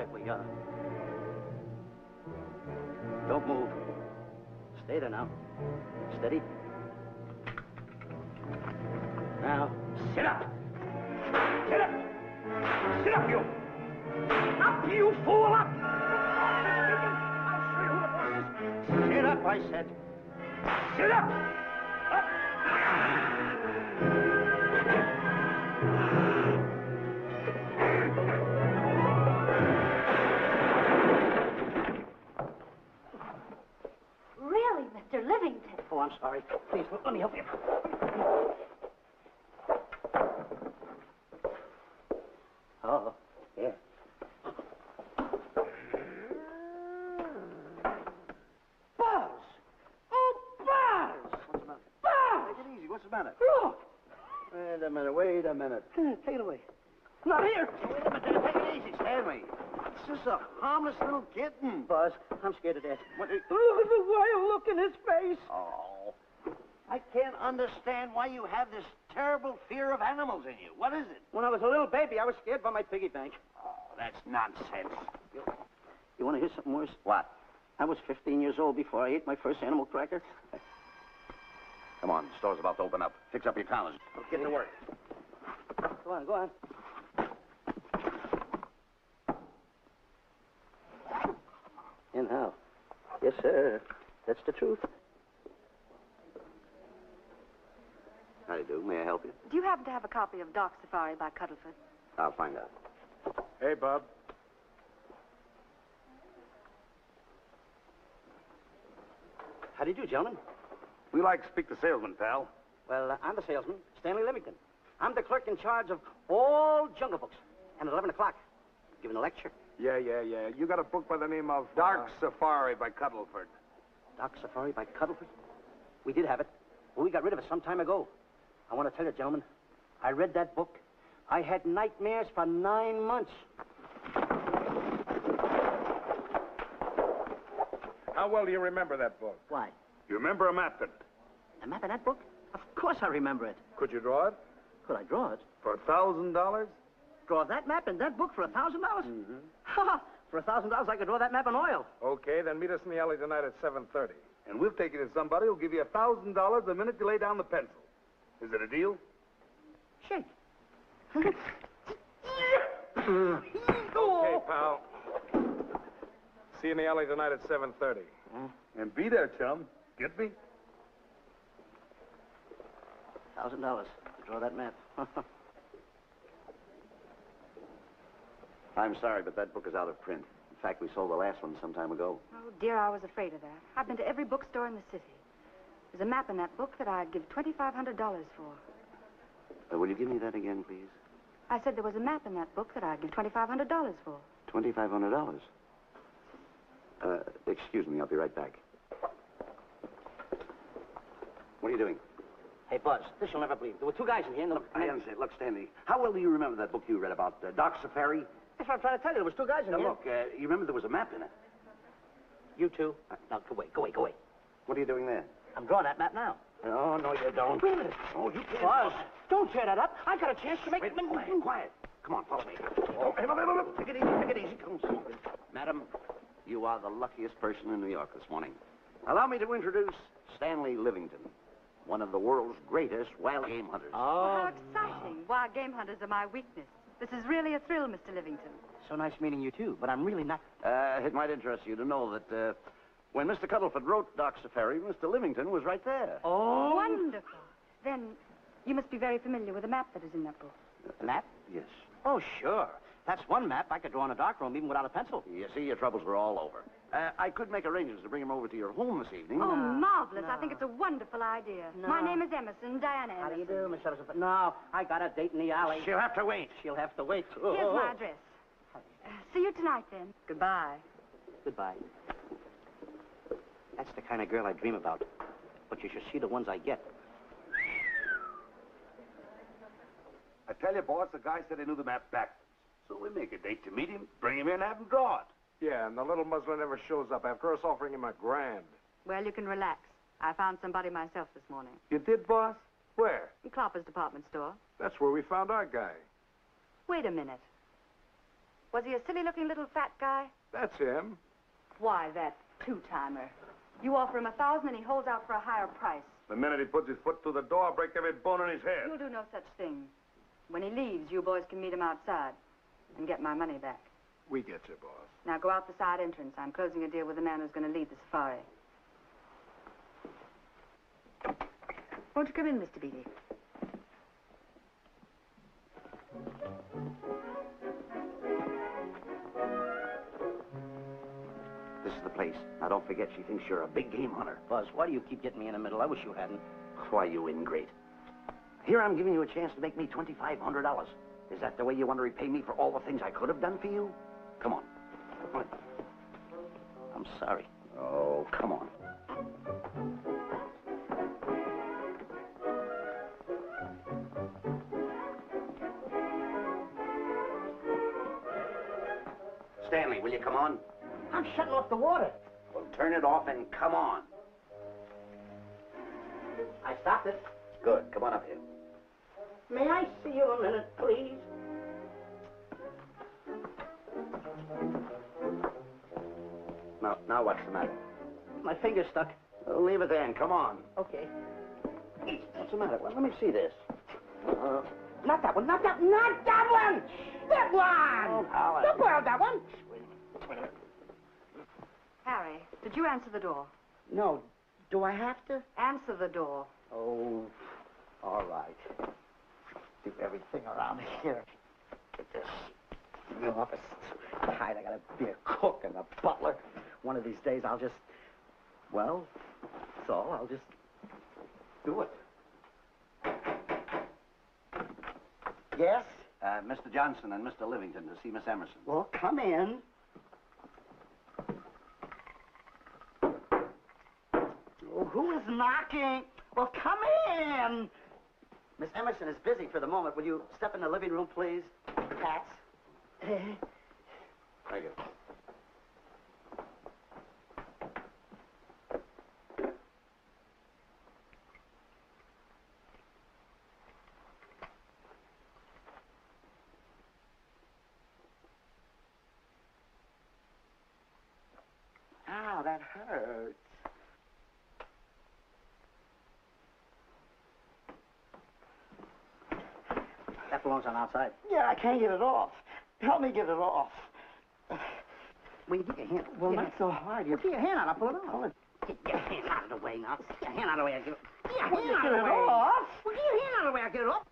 right, we are. Don't move. Stay there now. Steady. Now, sit up. Sit up. Sit up, you. Up, you fool, up. I'll show you who the boss is. Sit up, I said. Sit up. Up. Really, Mr. Livington? Oh, I'm sorry. Please, let me help you. Oh, yeah. Buzz! Oh, Buzz! What's the matter? Buzz! Take it easy. What's the matter? Look! Wait a minute. Take it away. Not here. Wait a minute. Take it easy, Stanley. It's just a harmless little kitten. Buzz, I'm scared to death. Look at the wild look in his face. Oh. I can't understand why you have this terrible fear of animals in you. What is it? When I was a little baby, I was scared by my piggy bank. Oh, that's nonsense. You want to hear something worse? What? I was 15 years old before I ate my first animal cracker. Come on, the store's about to open up. Fix up your collars. Let's get to work. Go on, go on. And how? Yes, sir. That's the truth. How do you do? May I help you? Do you happen to have a copy of Dark Safari by Cuddleford? I'll find out. Hey, Bob. How do you do, gentlemen? We like to speak to salesman, pal. Well, I'm the salesman, Stanley Livington. I'm the clerk in charge of all Jungle Books. And at 11 o'clock, giving a lecture. Yeah. You got a book by the name of... Dark Safari by Cuddleford. Dark Safari by Cuddleford? We did have it. Well, we got rid of it some time ago. I want to tell you, gentlemen, I read that book. I had nightmares for 9 months. How well do you remember that book? Why? You remember a map in it? A map in that book? Of course I remember it. Could you draw it? Could I draw it? For $1,000? Draw that map in that book for $1,000? Mm-hmm. Ha! For $1,000, I could draw that map in oil. Okay, then meet us in the alley tonight at 7:30. And we'll take you to somebody who'll give you $1,000 the minute you lay down the pencil. Is it a deal? Shake. Okay, pal. See you in the alley tonight at 7:30. And be there, chum. Get me? $1,000 to draw that map. I'm sorry, but that book is out of print. In fact, we sold the last one some time ago. Oh, dear, I was afraid of that. I've been to every bookstore in the city. There's a map in that book that I'd give $2,500 for. Will you give me that again, please? I said there was a map in that book that I'd give $2,500 for. $2,500? Excuse me, I'll be right back. What are you doing? Hey, Buzz, this you'll never believe. There were two guys in here. Look, I understand. Look, Stanley, how well do you remember that book you read about Dark Safari? That's what I'm trying to tell you. There was two guys in here. Look, you remember there was a map in it? You two? Now, go away. What are you doing there? I'm drawing that map now. No, you don't. Wait a minute. Oh, you can't. Buzz, don't tear that up. I got a chance to make... Wait, quiet. Come on, follow me. Oh, hey, look. Take it easy. Come on. Madam, you are the luckiest person in New York this morning. Allow me to introduce Stanley Livington, one of the world's greatest wild game hunters. Oh, how exciting. Wild game hunters are my weakness. This is really a thrill, Mr. Livington. So nice meeting you, too, but I'm really not... It might interest you to know that, when Mr. Cuddleford wrote Dark Safari, Mr. Livington was right there. Oh! Wonderful. Then you must be very familiar with the map that is in that book. The map? Yes. Oh, sure. That's one map I could draw in a darkroom even without a pencil. You see, your troubles were all over. I could make arrangements to bring him over to your home this evening. Oh, marvelous. I think it's a wonderful idea. No. My name is Emerson, Diana Emerson. How do you do, Miss Emerson? No, I got a date in the alley. She'll have to wait. Here's my address. See you tonight, then. Goodbye. Goodbye. That's the kind of girl I dream about. But you should see the ones I get. I tell you, boss, the guy said he knew the map backwards. So we make a date to meet him, bring him in, have him draw it. Yeah, and the little muzzler never shows up after us offering him $1,000. Well, you can relax. I found somebody myself this morning. You did, boss? Where? In Klopper's department store. That's where we found our guy. Wait a minute. Was he a silly-looking little fat guy? That's him. Why, that two-timer. You offer him $1,000 and he holds out for a higher price. The minute he puts his foot through the door, I'll break every bone in his head. You'll do no such thing. When he leaves, you boys can meet him outside and get my money back. We get you, boss. Now go out the side entrance. I'm closing a deal with the man who's going to lead the safari. Won't you come in, Mr. Beatty? This is the place. Now, don't forget, she thinks you're a big game hunter. Buzz, why do you keep getting me in the middle? I wish you hadn't. Why, you ingrate. Here I'm giving you a chance to make me $2,500. Is that the way you want to repay me for all the things I could have done for you? Come on. Come on. I'm sorry. Oh, come on. Stanley, will you come on? I'm shutting off the water. Well, turn it off and come on. I stopped it. Good. Come on up here. May I see you a minute, please? Now what's the matter? My finger's stuck. Oh, leave it there and come on. Okay. What's the matter? Well, let me see this. Not that one, not that one! That one! Oh, Howard. Don't boil that one! Wait a minute. Harry, did you answer the door? No. Do I have to? Answer the door. Oh, all right. Do everything around here. Get this. The office is tight. I gotta be a cook and a butler. One of these days I'll just, well, that's all. I'll just do it. Yes? Mr. Johnson and Mr. Livington to see Miss Emerson. Well, come in. Oh, who is knocking? Well, come in. Miss Emerson is busy for the moment. Will you step in the living room, please? Hats. Thank you. Ow, that hurts. That belongs on outside. Yeah, I can't get it off. Help me get it off. Well, you get your hand. Well, not so hard. You get your hand out. I'll pull it off. Get your hand out of the way now. Get your hand out of the way. Get your hand out of the way. Off. Well, get your hand out of the way. I'll get it off.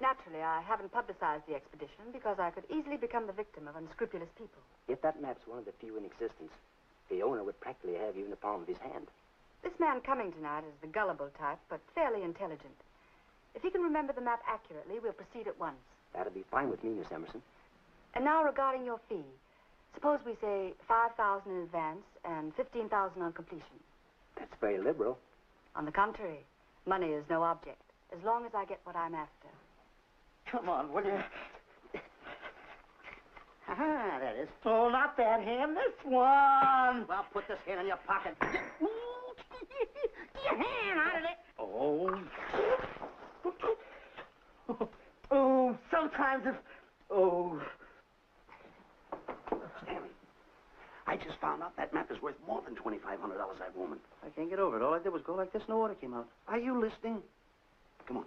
Naturally, I haven't publicized the expedition because I could easily become the victim of unscrupulous people. If that map's one of the few in existence, the owner would practically have you in the palm of his hand. This man coming tonight is the gullible type, but fairly intelligent. If he can remember the map accurately, we'll proceed at once. That'll be fine with me, Miss Emerson. And now regarding your fee. Suppose we say $5,000 in advance and $15,000 on completion. That's very liberal. On the contrary, money is no object, as long as I get what I'm after. Come on, will you? Ah, that is. Oh, not that hand, this one. Well, put this hand in your pocket. Get your hand out of it. Oh. Oh, sometimes if... Oh. Stanley, I just found out that map is worth more than $2,500, that woman. I can't get over it. All I did was go like this and the water came out. Are you listening? Come on.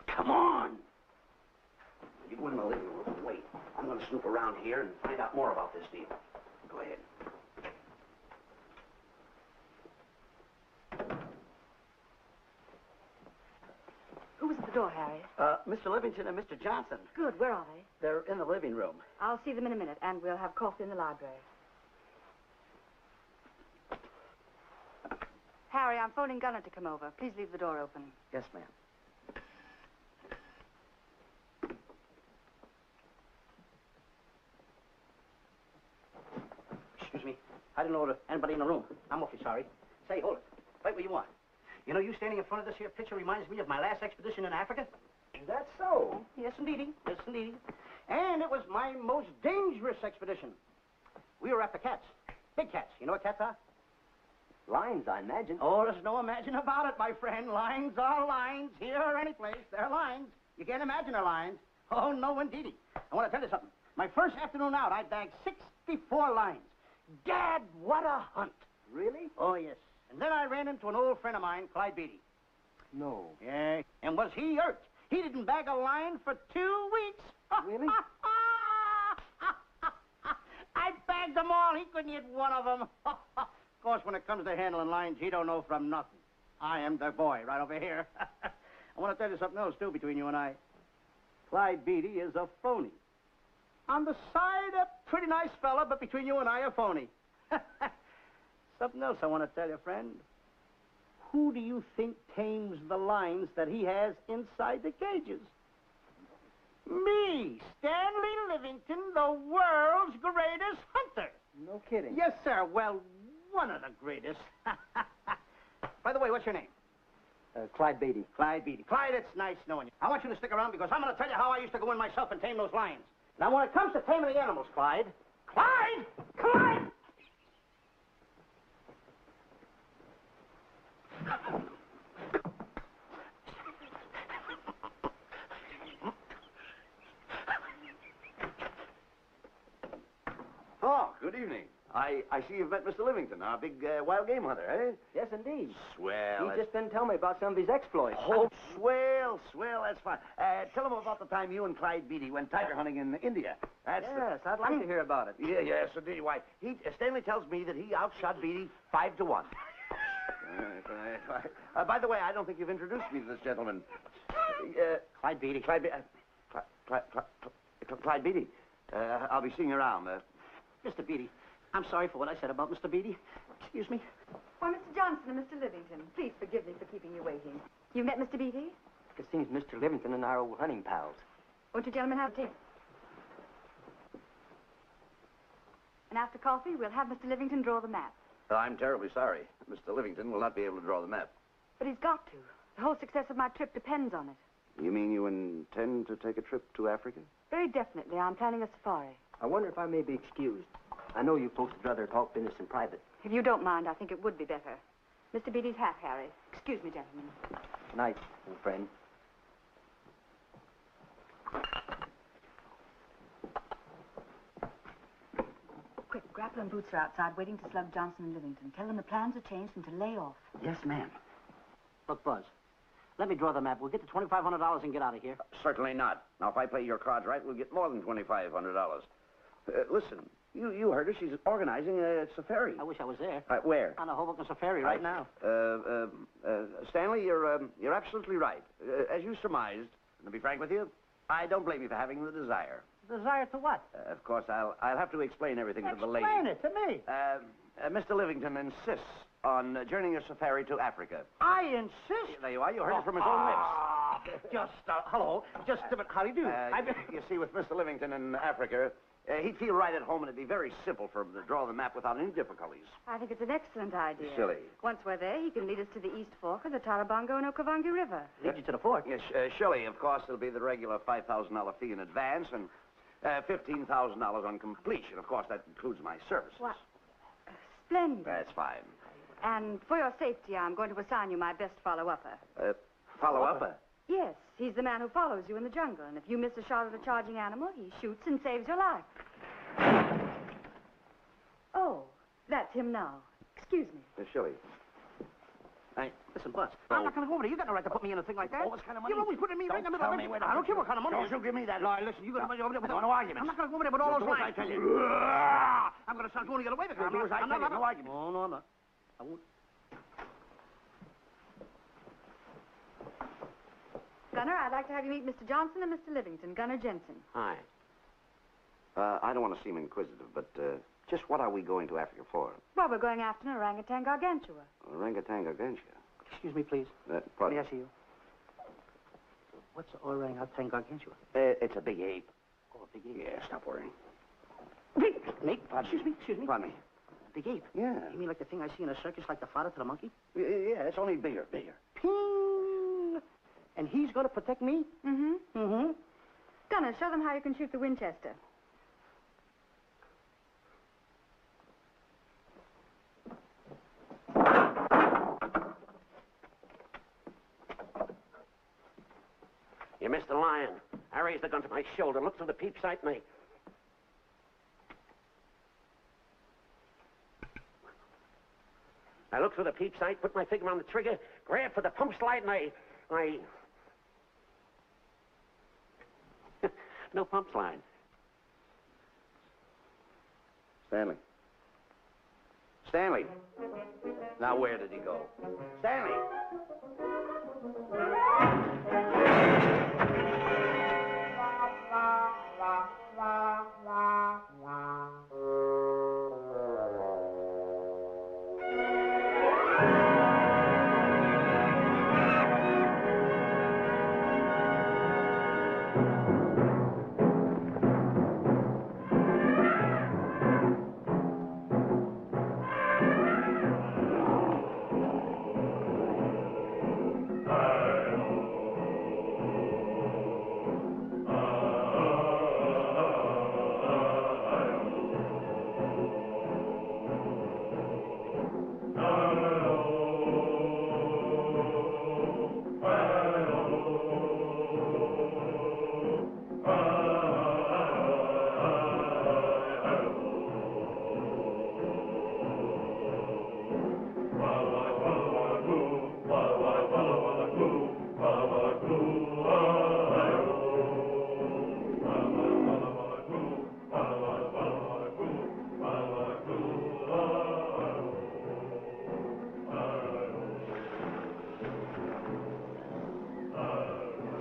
Come on! You go in the living room and wait. I'm going to snoop around here and find out more about this deal. Go ahead. Who was at the door, Harry? Mr. Livington and Mr. Johnson. Good. Where are they? They're in the living room. I'll see them in a minute, and we'll have coffee in the library. Harry, I'm phoning Gunner to come over. Please leave the door open. Yes, ma'am. Excuse me. I didn't know anybody in the room. I'm awfully sorry. Say, hold it. Right where you are. You know, you standing in front of this here picture reminds me of my last expedition in Africa. Is that so? Yes, indeedy. Yes, indeedy. And it was my most dangerous expedition. We were after cats. Big cats. You know what cats are? Lions, I imagine. Oh, there's no imagine about it, my friend. Lions are lions. Here or any place, they're lions. You can't imagine they're lions. Oh, no, indeedy. I want to tell you something. My first afternoon out, I bagged 64 lines. Gad, what a hunt. Really? Oh, yes. And then I ran into an old friend of mine, Clyde Beatty. No. Yeah. And was he hurt? He didn't bag a line for 2 weeks. Really? I bagged them all. He couldn't hit one of them. Of course, when it comes to handling lines, he don't know from nothing. I am the boy right over here. I want to tell you something else, too, between you and I. Clyde Beatty is a phony. On the side, a pretty nice fella, but between you and I, a phony. Something else I want to tell you, friend. Who do you think tames the lines that he has inside the cages? Me, Stanley Livington, the world's greatest hunter. No kidding. Yes, sir. Well, one of the greatest. By the way, what's your name? Clyde Beatty. Clyde Beatty. Clyde, it's nice knowing you. I want you to stick around because I'm going to tell you how I used to go in myself and tame those lions. Now, when it comes to taming the animals, Clyde... Clyde! Clyde! Oh, good evening. I see you've met Mr. Livington, our big wild game hunter, eh? Yes, indeed. Swell. He's just been telling me about some of his exploits. Oh, swell, that's fine. Tell him about the time you and Clyde Beatty went tiger hunting in India. That's Yes, I'd like to hear about it. Yes, indeed. Why, Stanley tells me that he outshot Beatty 5-1. By the way, I don't think you've introduced me to this gentleman. Clyde Beatty. Clyde Beatty. I'll be seeing you around. Mr. Beatty, I'm sorry for what I said about Mr. Beatty. Excuse me. Why, Mr. Johnson and Mr. Livington, please forgive me for keeping you waiting. You met Mr. Beatty? It seems Mr. Livington and I are old hunting pals. Won't you gentlemen have tea? And after coffee, we'll have Mr. Livington draw the map. I'm terribly sorry. Mr. Livington will not be able to draw the map. But he's got to. The whole success of my trip depends on it. You mean you intend to take a trip to Africa? Very definitely. I'm planning a safari. I wonder if I may be excused. I know you folks would rather talk business in private. If you don't mind, I think it would be better. Mr. Beatty's hat, Harry. Excuse me, gentlemen. Night, old friend. Quick, Grappler and Boots are outside waiting to slug Johnson and Livington. Tell them the plans are changed and to lay off. Yes, ma'am. Look, Buzz, let me draw the map. We'll get the $2,500 and get out of here. Certainly not. Now, if I play your cards right, we'll get more than $2,500. Listen, you heard her. She's organizing a safari. I wish I was there. Where? On a Hoboken safari right now. Stanley, you're absolutely right. As you surmised, and to be frank with you, I don't blame you for having the desire. Desire to what? Of course, I'll have to explain everything to the lady. Explain it to me. Mr. Livington insists on journeying a safari to Africa. I insist. There you are. You heard it from his own lips. Just, hello. Just a minute. How do you do? You see, with Mr. Livington in Africa, he'd feel right at home, and it'd be very simple for him to draw the map without any difficulties. I think it's an excellent idea. Silly. Once we're there, he can lead us to the East Fork of the Tarabongo and Okavango River. Lead you to the fort. Yes, surely, of course, it'll be the regular $5,000 fee in advance and $15,000 on completion. Of course, that includes my services. What? Splendid. That's fine. And for your safety, I'm going to assign you my best follow-upper. Follow-upper? Yes, he's the man who follows you in the jungle. And if you miss a shot at a charging animal, he shoots and saves your life. Oh, that's him now. Excuse me. Shirley. Listen, Buzz, I'm not going to go over there. You got no right to put me in a thing like that. Oh, what kind of money? You're always putting me right in the middle of it. I don't care what kind of money. Don't you give me that. No, listen, you got to go over there with no arguments. I'm not going to go over there with all those Do as lines. I tell you. I'm going to start going to get away with it. Do as I tell you. No arguments. No, I'm not. I won't. Gunner, I'd like to have you meet Mr. Johnson and Mr. Livington, Gunner Jensen. Hi. I don't want to seem inquisitive, but just what are we going to Africa for? Well, we're going after an orangutan gargantua. Orangutan gargantua. Excuse me, please. Pardon? May I see you? What's orangutan gargantua? It's a big ape. Oh, a big ape. Yeah, stop worrying. Snake? Excuse me. Pardon me. A big ape? Yeah. You mean like the thing I see in a circus, like the fodder to the monkey? Yeah, it's only bigger. Ping! And he's going to protect me? Mm-hmm. Gunner, show them how you can shoot the Winchester. You missed the lion. I raised the gun to my shoulder, looked through the peep sight, and I looked through the peep sight, put my finger on the trigger, grabbed for the pump slide, and I... No pump slide. Stanley. Stanley. Now, where did he go? Stanley!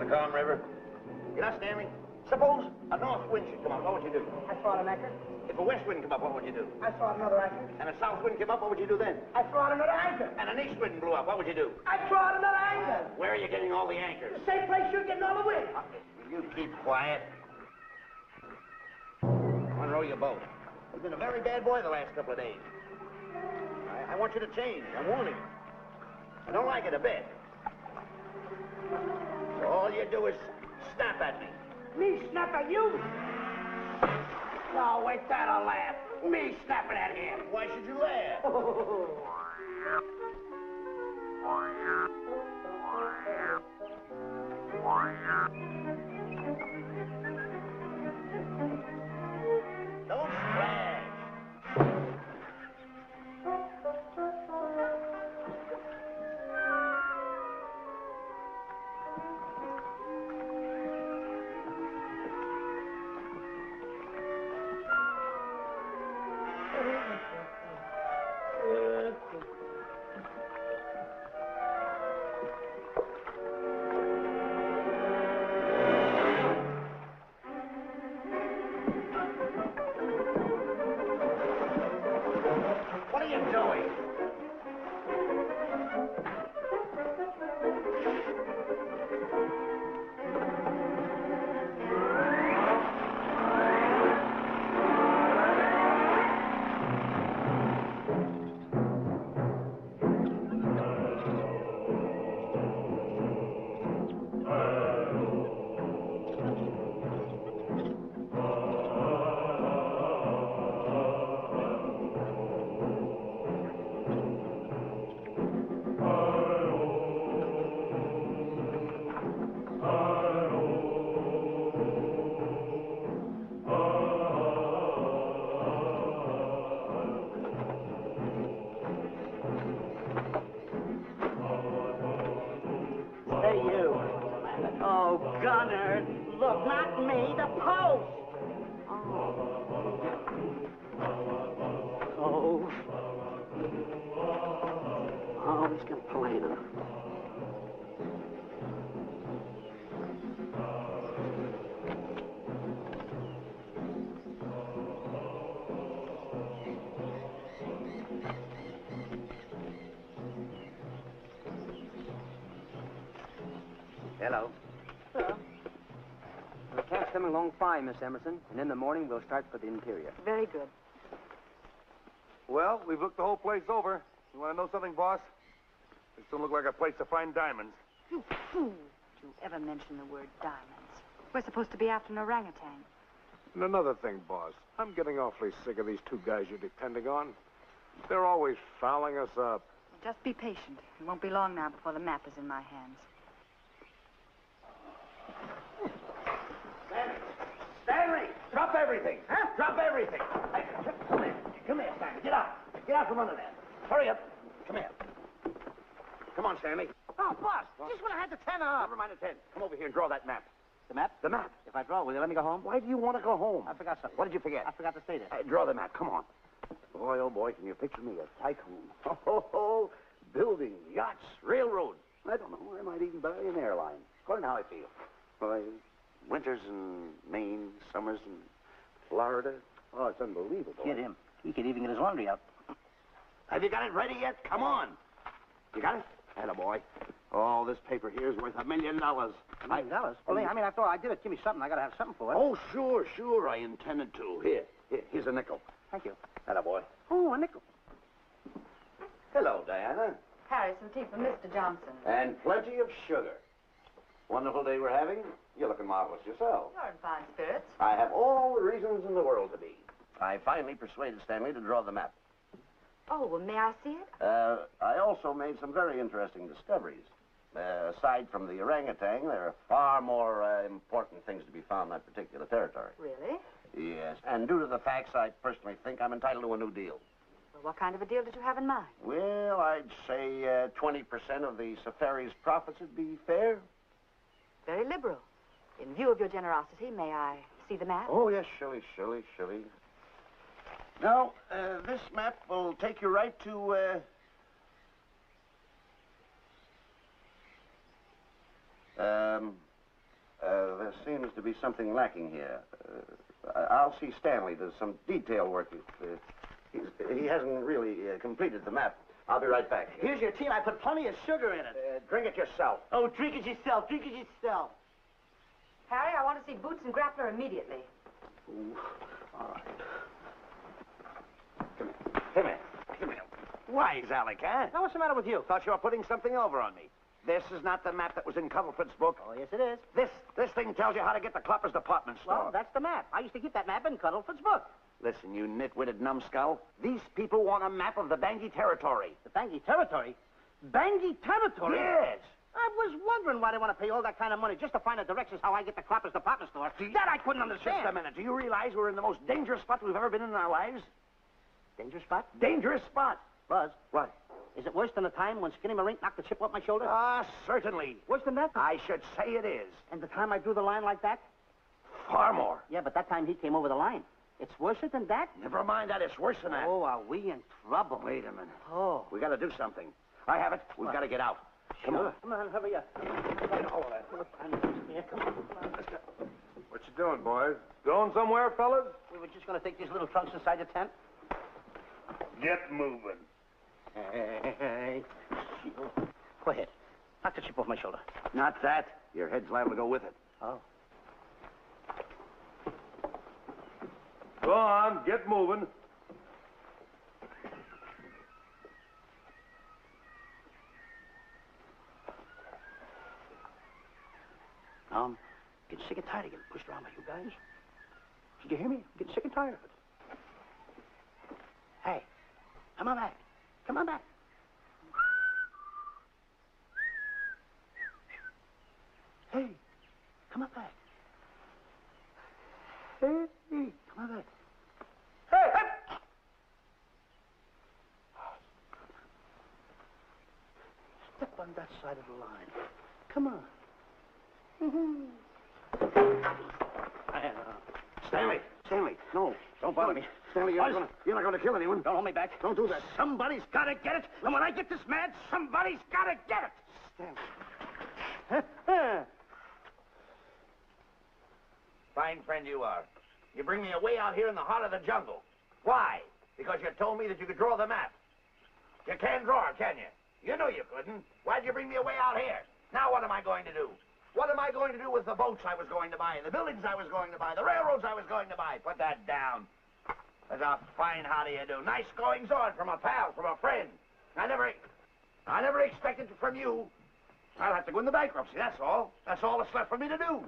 Calm river. You know, Stanley, suppose a north wind should come up, what would you do? I throw out an anchor. If a west wind come up, what would you do? I throw out another anchor. And a south wind came up, what would you do then? I throw out another anchor. And an east wind blew up, what would you do? I throw out another anchor. Where are you getting all the anchors? The same place you're getting all the wind. Will you keep quiet? Unrow your boat. You've been a very bad boy the last couple of days. I want you to change. I'm warning you. I don't like it a bit. So all you do is snap at me. Me snap at you? No, wait, that'll laugh. Me snapping at him. Why should you laugh? Don't splash. What are you doing? Gunner, look, not me, the post. Oh, he's complaining. Hello. Hello. The cat's coming along fine, Miss Emerson, and in the morning we'll start for the interior. Very good. Well, we've looked the whole place over. You want to know something, boss? This don't look like a place to find diamonds. You fool. Did you ever mention the word diamonds? We're supposed to be after an orangutan. And another thing, boss. I'm getting awfully sick of these two guys you're depending on. They're always fouling us up. Just be patient. It won't be long now before the map is in my hands. everything. Huh? Drop everything. Hey, come here. Come here, Stanley. Get out. Get out from under there. Hurry up. Come here. Come on, Stanley. Oh, boss, just when I had the 10 off. Never mind the 10. Come over here and draw that map. The map? The map. If I draw, will you let me go home? Why do you want to go home? I forgot something. What did you forget? I forgot to stay there. Draw the map. Come on. Boy, oh boy, can you picture me a tycoon? Oh, building yachts, railroads. I don't know. I might even buy an airline. According to how I feel. Why, winters in Maine, summers in Florida. Oh, it's unbelievable. Kid him. He could even get his laundry out. Have you got it ready yet? Come on. You got it? Attaboy. Oh, this paper here is worth $1 million. $1 million? Well, I mean, after all I did it, give me something. I got to have something for it. Oh, sure, I intended to. Here's a nickel. Thank you. Attaboy. Oh, a nickel. Hello, Diana. Harry, some tea for Mr. Johnson. And plenty of sugar. Wonderful day we're having. You're looking marvelous yourself. You're in fine spirits. I have all the reasons in the world to be. I finally persuaded Stanley to draw the map. Oh, well, may I see it? I also made some very interesting discoveries. Aside from the orangutan, there are far more important things to be found in that particular territory. Really? Yes, and due to the facts, I personally think I'm entitled to a new deal. Well, what kind of a deal did you have in mind? Well, I'd say 20% of the safari's profits would be fair. Very liberal. In view of your generosity, may I see the map? Oh, yes, surely. Now, this map will take you right to, there seems to be something lacking here. I'll see Stanley. There's some detail work. He hasn't really completed the map. I'll be right back. Here's your tea, and I put plenty of sugar in it. Drink it yourself. Oh, drink it yourself. Drink it yourself. Harry, I want to see Boots and Grappler immediately. Ooh, all right. Come here. Wise, Alec, huh? Now, what's the matter with you? Thought you were putting something over on me. This is not the map that was in Cuddleford's book. Oh, yes, it is. This thing tells you how to get to Klopper's department store. Well, that's the map. I used to keep that map in Cuddleford's book. Listen, you nitwitted numbskull. These people want a map of the Bangui territory. The Bangui territory? Bangui territory? Yes. I was wondering why they want to pay all that kind of money just to find the directions how I get to Klopper's department store. That I couldn't understand. Just a minute. Do you realize we're in the most dangerous spot we've ever been in our lives? Dangerous spot? Dangerous spot. Buzz. What? Is it worse than the time when Skinny Marink knocked the chip off my shoulder? Ah, certainly. Worse than that? I should say it is. And the time I drew the line like that? Far more. Yeah, but that time he came over the line. It's worse than that? Never mind that. It's worse than that. Oh, are we in trouble? Wait a minute. Oh. We got to do something. I have it. We've got to get out. Come on. Come on, hurry up. Get all of that. Yeah, come on. Let's go. What you doing, boys? Going somewhere, fellas? We were just going to take these little trunks inside the tent. Get moving. Hey. Go ahead. Knock the chip off my shoulder. Not that. Your head's liable to go with it. Oh. Go on, get moving. I'm getting sick and tired of getting pushed around by you guys. Did you hear me? I'm getting sick and tired of it. Hey, come on back. Come on back. Hey, come on back. Hey, come on back. Hey, hey! Step on that side of the line. Come on. Stanley, no. Don't bother me. Stanley, you're not going to kill anyone. Don't hold me back. Don't do that. Somebody's got to get it. And when I get this mad, somebody's got to get it. Stanley. Fine friend you are. You bring me away out here in the heart of the jungle. Why? Because you told me that you could draw the map. You can't draw it, can you? You know you couldn't. Why'd you bring me away out here? Now what am I going to do? What am I going to do with the boats I was going to buy, the buildings I was going to buy, the railroads I was going to buy? Put that down. That's a fine how do you do. Nice goings on from a pal, from a friend. I never expected from you. I'll have to go into bankruptcy, that's all. That's all that's left for me to do.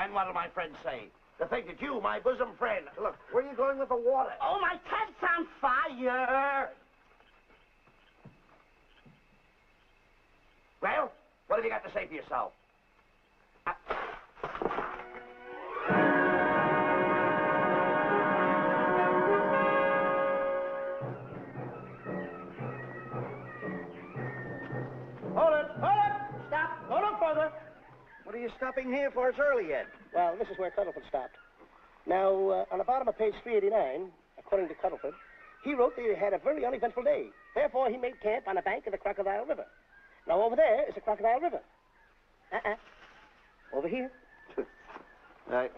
And what'll my friends say? To think that you, my bosom friend... Look, where are you going with the water? Oh, my tent's on fire. Well, what have you got to say for yourself? further. What are you stopping here for? It's early yet. Well, this is where Cuddleford stopped. Now, on the bottom of page 389, according to Cuddleford, he wrote that he had a very uneventful day. Therefore, he made camp on the bank of the Crocodile River. Now, over there is the Crocodile River. Over here.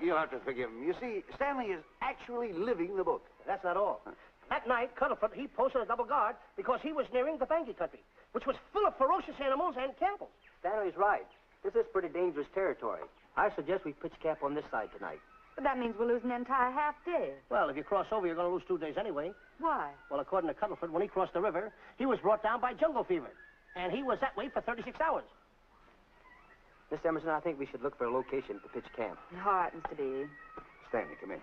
You'll have to forgive him. You see, Stanley is actually living the book. That's not all. That night, Cuddleford, he posted a double guard because he was nearing the Banky country, which was full of ferocious animals and cannibals. Stanley's right. This is pretty dangerous territory. I suggest we pitch camp on this side tonight. But that means we'll lose an entire half day. Well, if you cross over, you're going to lose 2 days anyway. Why? Well, according to Cuddleford, when he crossed the river, he was brought down by jungle fever. And he was that way for 36 hours. Miss Emerson, I think we should look for a location to pitch camp. All right, Mr. Beatty. Stanley, come in.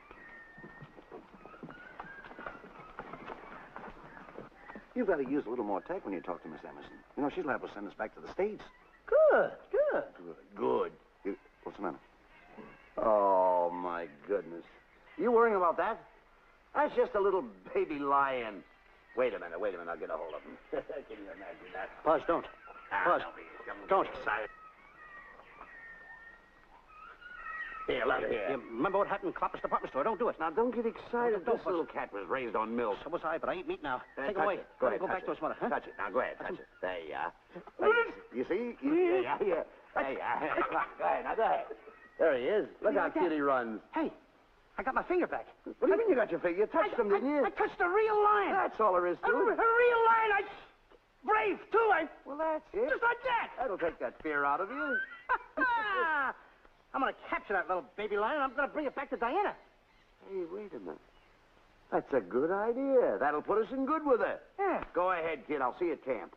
You've got to use a little more tact when you talk to Miss Emerson. You know, she's liable to send us back to the States. Good. Good. What's the matter? Oh, my goodness. You worrying about that? That's just a little baby lion. Wait a minute. I'll get a hold of him. Can you imagine that? Buzz, don't. Buzz, don't. Excited. Here, let it here. You remember what happened in Klopper's department store? Don't do it. Now, don't get excited. Don't, This little cat was raised on milk. So was I, but I eat meat now. Take it touch away. it. Go ahead, Go touch back to it. his mother, huh? Touch it. Now, go ahead, touch it. There you are. You see? There you are. Go ahead, now, go ahead. There he is. Look how cute he runs. Hey, I got my finger back. What do you mean you got your finger? You touched him, didn't you? I touched a real lion. That's all there is to A it. real lion. Brave, too. Well, that's it. Just like that. That'll take that fear out of you. I'm going to capture that little baby lion, and I'm going to bring it back to Diana. Hey, wait a minute. That's a good idea. That'll put us in good with her. Yeah. Go ahead, kid. I'll see you at camp.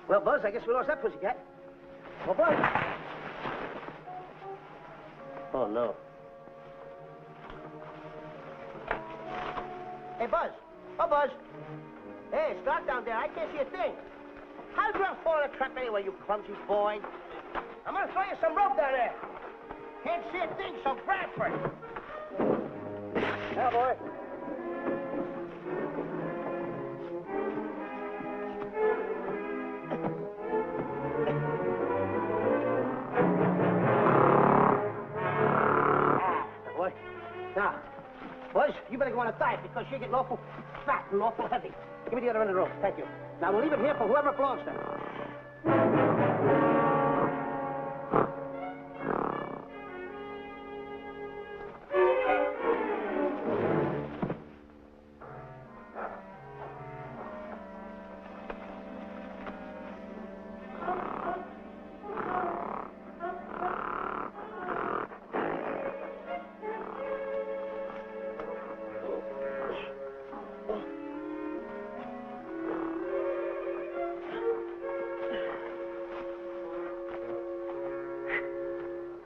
Well, Buzz, I guess we lost that pussycat. Well, Buzz. Oh, no. Hey, Buzz. Oh, Buzz. Hey, it's dark down there. I can't see a thing. How'd you fall in a trap anyway, you clumsy boy? I'm going to throw you some rope down there. Can't see a thing, so grab for it. Now, boy. Now, Buzz, you better go on a diet because you're getting awful fat and awful heavy. Give me the other end of the rope. Thank you. Now, we'll leave it here for whoever it belongs to.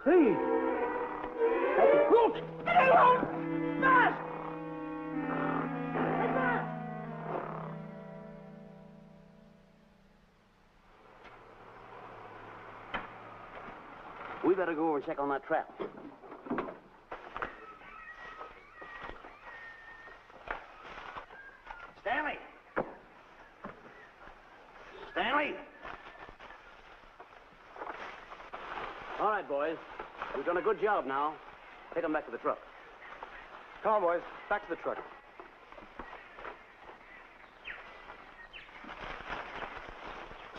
Hey! Look! Get alone! Fast! Hey, fast! We better go over and check on that trap. Stanley! Stanley! All right, boys. You've done a good job now. Take them back to the truck. Come on, boys. Back to the truck.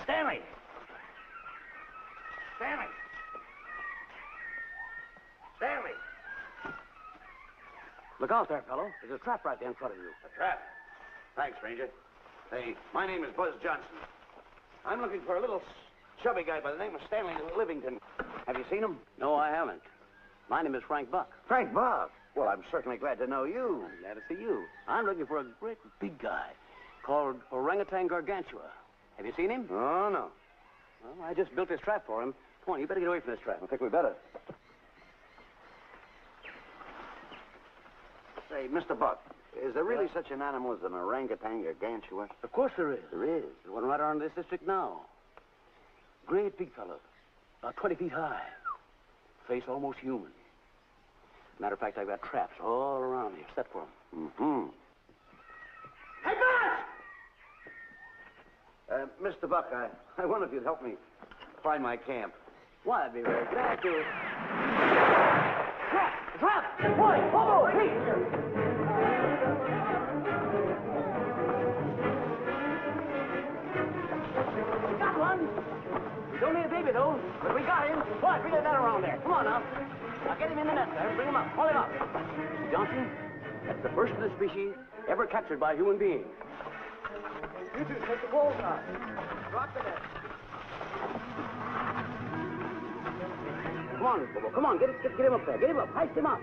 Stanley! Stanley! Stanley! Look out there, fellow. There's a trap right there in front of you. A trap? Thanks, Ranger. Hey, my name is Buzz Johnson. I'm looking for a little chubby guy by the name of Stanley Livington. Have you seen him? No, I haven't. My name is Frank Buck. Frank Buck. Well, I'm certainly glad to know you. I'm glad to see you. I'm looking for a great big guy. called orangutan gargantua. Have you seen him? Oh, no. Well, I just built this trap for him. Come on, you better get away from this trap. I think we better. Say, Mr. Buck, is there really such an animal as an orangutan gargantua? Of course there is. There is. There's one right around this district now. Great big fellow, about 20 feet high. Face almost human. Matter of fact, I've got traps all around here set for him. Mm-hmm. Hey, Bess! Mr. Buck, I wonder if you'd help me find my camp. Why, I'd be very glad to. Trap! Boy, Bobo, We got one. He's only a baby, though, but we got him. Boy, bring that around there. Come on, now. Now, get him in the net there. Bring him up. Haul him up. Johnson, that's the first of the species ever captured by a human being. You two, take the balls out. Drop the net. Come on, Bobo. Come on. Get him up there. Get him up. Heist him up.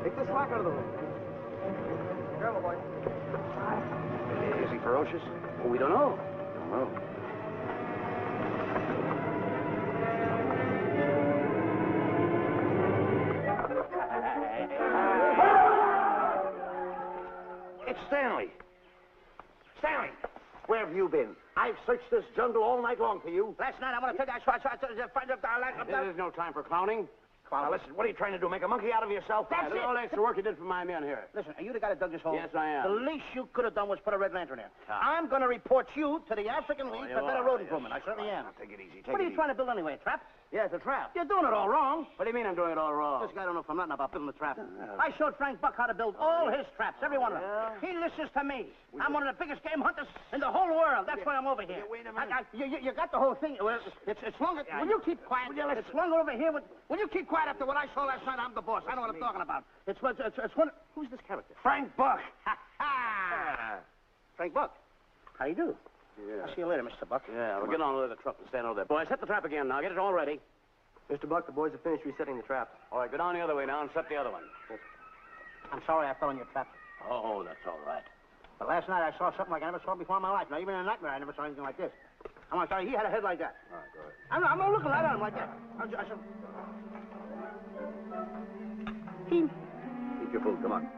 Take the slack out of the room. Careful, boy. Is he ferocious? Well, we don't know. Don't know. It's Stanley. Stanley, where have you been? I've searched this jungle all night long for you. Last night, I want to tell you, There's no time for clowning. Now, listen, what are you trying to do? Make a monkey out of yourself? That's it. All the extra work you did for my men here. Listen, are you the guy that dug this hole? Yes, I am. The least you could have done was put a red lantern in. I'm going to report you to the African League for better road improvement. I certainly am. Take it easy. What are you trying to build anyway, a trap? Yeah, it's a trap. You're doing it all wrong. What do you mean I'm doing it all wrong? This guy don't know from nothing about building a trap. I showed Frank Buck how to build all his traps, every one of them. He listens to me. I'm one of the biggest game hunters in the whole world. That's why I'm over here. Wait a minute. You got the whole thing. Well, it's longer. Will you keep quiet? It's longer over here. Will you keep quiet after what I saw last night? I'm the boss. I know what I'm talking about. It's one. Who's this character? Frank Buck. Frank Buck. How do you do? Yeah. I'll see you later, Mr. Buck. Yeah, we'll get on with the truck and stand over there. Boys, set the trap again now. Get it all ready. Mr. Buck, the boys have finished resetting the trap. All right, go down the other way now and set the other one. I'm sorry I fell in your trap. Oh, that's all right. But last night I saw something like I never saw before in my life. Now, even in a nightmare, I never saw anything like this. I'm sorry, he had a head like that. All right, go ahead. I'm not looking right at him like that. I said... Eat your food. Come on.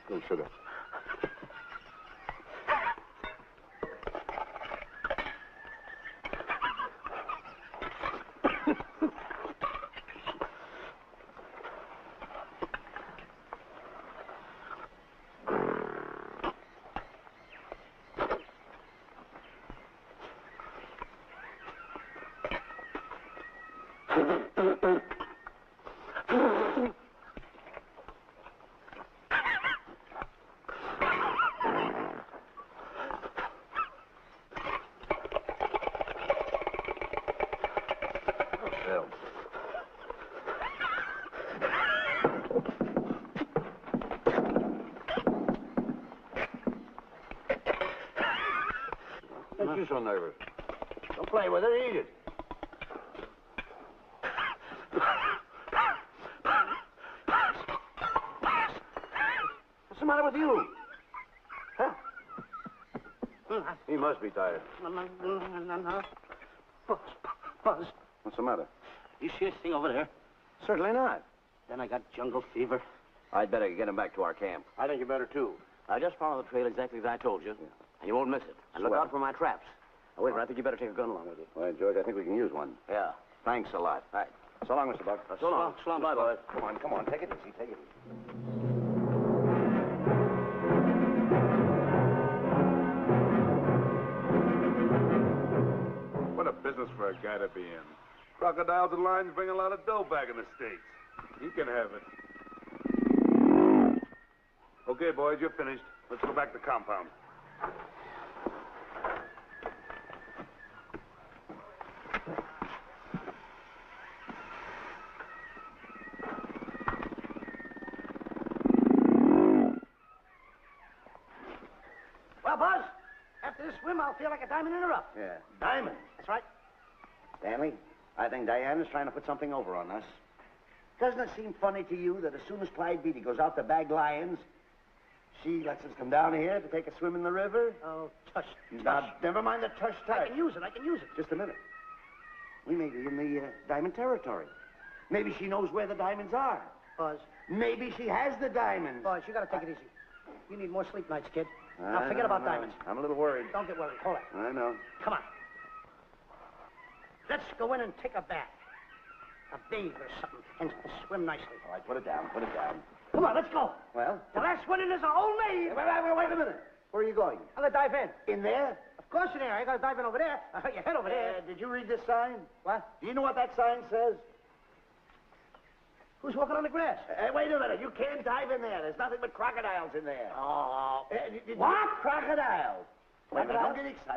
Go sit down. Don't you so nervous. Don't play with it, eat it. What's the matter with you? Huh? He must be tired. Buzz, What's the matter? you see this thing over there? Certainly not. Then I got jungle fever. I'd better get him back to our camp. I think you better, too. Now, just follow the trail exactly as I told you, and you won't miss it. And look Swell. out for my traps. Now, wait, I think you better take a gun along with you. Well, George, I think we can use one. Yeah. Thanks a lot. Right. So long, Mr. Buck. So long. So long, Bye, Mr. Buck. boys. Come on. Take it easy. Take it easy. What a business for a guy to be in. Crocodiles and lions bring a lot of dough back in the States. You can have it. Okay, boys, you're finished. Let's go back to compound. Now, Buzz, after this swim, I'll feel like a diamond in the rough. Yeah, diamond. That's right. Stanley, I think Diane is trying to put something over on us. Doesn't it seem funny to you that as soon as Clyde Beatty goes out to bag lions, she lets us come down here to take a swim in the river? Oh, tush. Now, never mind the tush I tush. can use it. Just a minute. We may be in the diamond territory. Maybe she knows where the diamonds are. Buzz. Maybe she has the diamonds. Buzz, you gotta take it easy. You need more sleep nights, kid. Now, forget about diamonds. I'm a little worried. Don't get worried. Hold it. I know. Come on. Let's go in and take a bath. A bathe or something, and swim nicely. All right, put it down. Come on, let's go. Well? The last one in is a whole maid. Wait a minute. Where are you going? I'm gonna dive in. In there? Of course in there. I gotta dive in over there. I'll hurt your head over there. Did you read this sign? What? Do you know what that sign says? Who's walking on the grass? Wait a minute. You can't dive in there. There's nothing but crocodiles in there. Oh. What? Crocodiles. Wait a minute.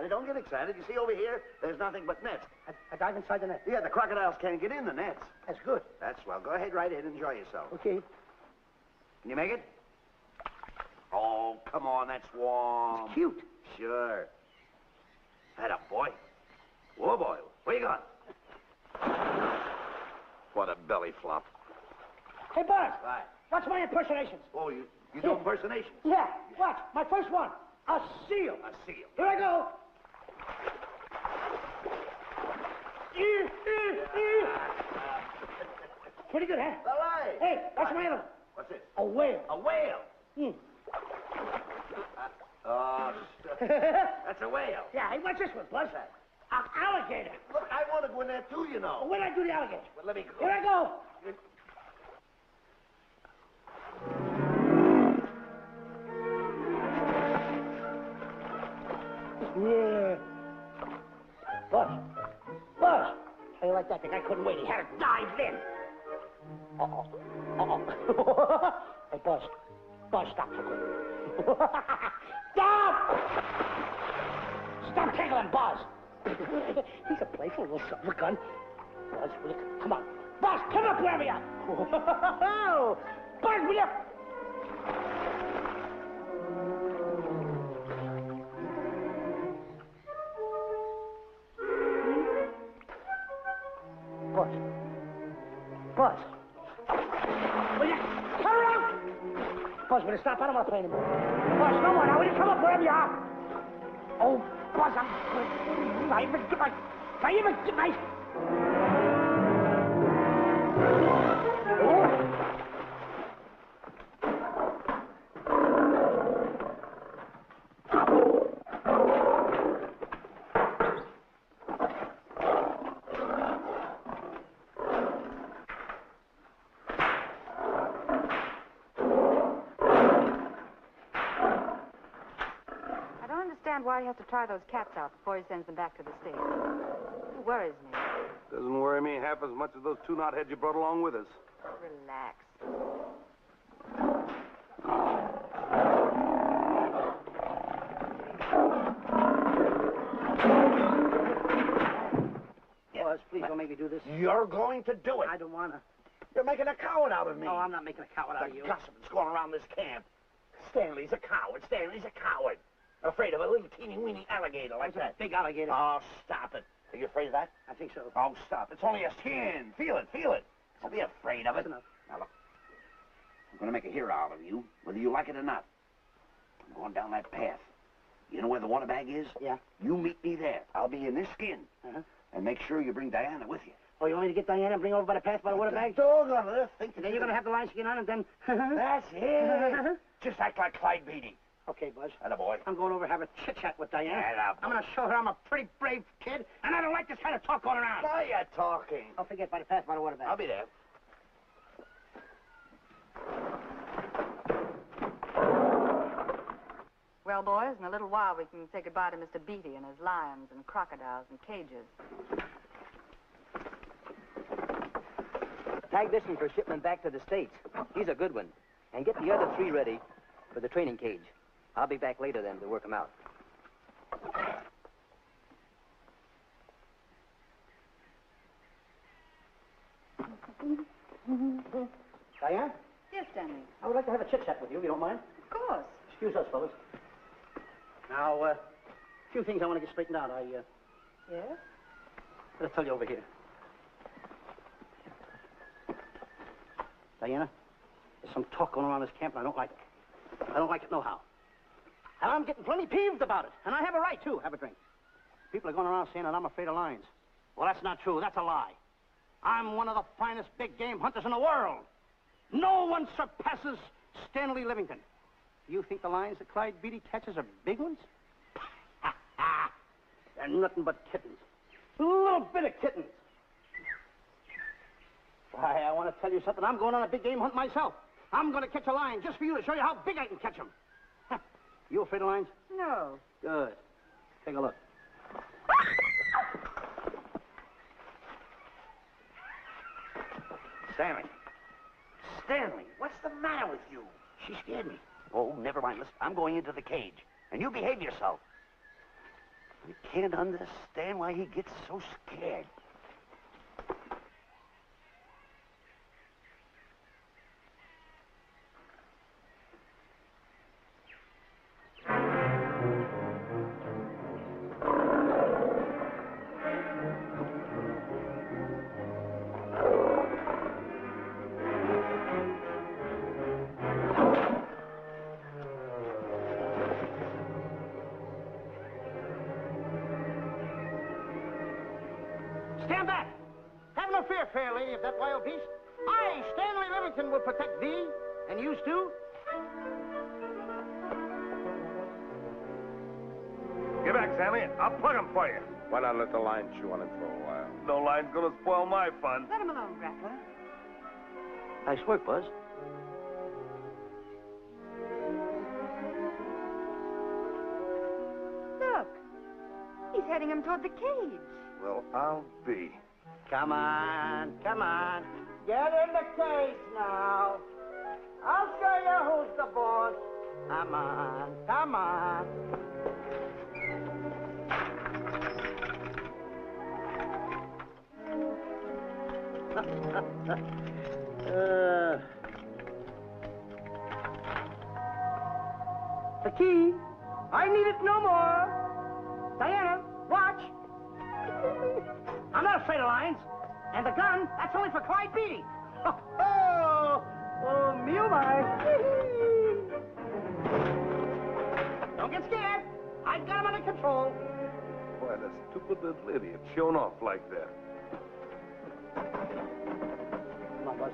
Don't get excited. You see over here? There's nothing but nets. I dive inside the net. Yeah, the crocodiles can't get in the nets. That's good. That's swell. Go ahead right in. Enjoy yourself. Okay. Can you make it? Oh, come on. That's warm. It's cute. Sure. That up, boy. Whoa, boy. Where you going? What a belly flop. Hey, Buzz. Right. Watch my impersonations. Oh, you do impersonations? Yeah. Watch. My first one. A seal. A seal. Here I go. Pretty good, huh? All right. Hey, watch my other one. What's this? A whale. A whale. Hmm. Oh, that's a whale. Yeah, hey, watch this one, Buzz. An alligator. Look, I want to go in there too, you know. Where'd I do the alligator? Well, let me go. Here I go. Yeah. Buzz. Buzz. How you like that? The guy couldn't wait. He had to dive in. Uh-oh. Hey, Buzz. Buzz, stop tickling. Stop! Stop tickling, Buzz. He's a playful little son of a gun. Buzz, will you... Come on. Buzz, come up where we are. Buzz, will you... Buzz. Buzz. Will you cut her out? Buzz, will you stop? I don't want to play anymore. Buzz, no more. Now, will you come up wherever you are? Oh, Buzz, I'm... Not even... Why he has to try those cats out before he sends them back to the States. It worries me. Doesn't worry me half as much as those two knotheads you brought along with us. Relax. Buzz, please don't make me do this. You're going to do it. I don't want to. You're making a coward out of me. No, I'm not making a coward out of you. The gossip that's going around this camp. Stanley's a coward. Stanley's a coward. Afraid of a little teeny-weeny alligator like that. Big alligator. Oh, stop it. Are you afraid of that? I think so. Oh, stop. It's only a skin. Feel it. Don't be afraid of it. That's enough. Now, look. I'm going to make a hero out of you, whether you like it or not. I'm going down that path. You know where the water bag is? Yeah. You meet me there. I'll be in this skin. Uh-huh. And make sure you bring Diana with you. Oh, you want me to get Diana and bring her over by the path by the water bag? Doggone it. Think And then you're going to have the lion skin on and then... That's it. Just act like Clyde Beatty. Okay, Buzz. Attaboy. I'm going over to have a chit-chat with Diana. Attaboy. I'm going to show her I'm a pretty brave kid, and I don't like this kind of talk going around. Now you're talking. Don't forget by the path by the water bag. I'll be there. Well, boys, in a little while we can say goodbye to Mr. Beatty and his lions and crocodiles and cages. Tag this one for shipment back to the States. He's a good one. And get the other 3 ready for the training cage. I'll be back later then to work them out. Diana, Yes, Stanley. I would like to have a chit-chat with you, if you don't mind. Of course. Excuse us, fellas. Now, a few things I want to get straightened out. Yes? Better tell you over here. Diana, there's some talk going around this camp, and I don't like it. I don't like it nohow. And I'm getting plenty peeved about it. And I have a right, too. Have a drink. People are going around saying that I'm afraid of lions. Well, that's not true. That's a lie. I'm one of the finest big game hunters in the world. No one surpasses Stanley Livington. You think the lions that Clyde Beatty catches are big ones? They're nothing but kittens. A little bit of kittens. Why, I want to tell you something. I'm going on a big game hunt myself. I'm going to catch a lion just for you to show you how big I can catch him. You afraid of lions? No. Good. Take a look. Stanley. Stanley, what's the matter with you? She scared me. Oh, never mind. Listen, I'm going into the cage. And you behave yourself. I can't understand why he gets so scared. Stand back! Have no fear, fair lady, of that wild beast. I, Stanley Livington, will protect thee, and you too. Get back, Stanley. I'll plug him for you. Why not let the lion chew on him for a while? No line's gonna spoil my fun. Let him alone, Grappler. Nice work, Buzz. Look. He's heading him toward the cage. Well, I'll be. Come on, come on. Get in the cage now. I'll show you who's the boss. Come on, come on. The key. I need it no more. Diana, watch. I'm not afraid of lions. And the gun, that's only for Clyde Beatty. Oh, me oh my. Don't get scared. I've got him under control. Boy, that stupid little idiot showing off like that. Come on, Buzz.